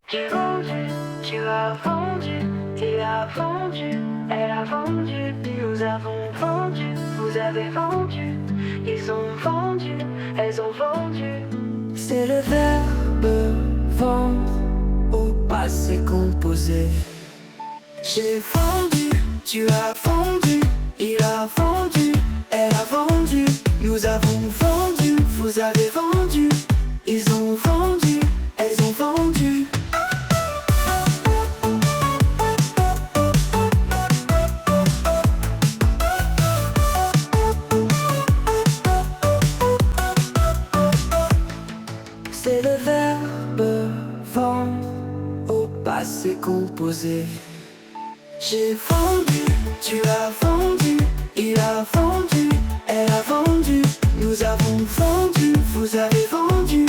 J'ai vendu, tu as vendu, il a vendu, elle a vendu, nous avons vendu, vous avez vendu, ils ont vendu, elles ont vendu. C'est le verbe vendre au passé composé. J'ai vendu, tu as vendu, il a vendu, elle a vendu, nous avons vendu, vous avez vendu, ils ont vendu, elles ont vendu. C'est le verbe vendre au passé composé. J'ai vendu, tu as vendu, il a vendu, elle a vendu, nous avons vendu, vous avez vendu,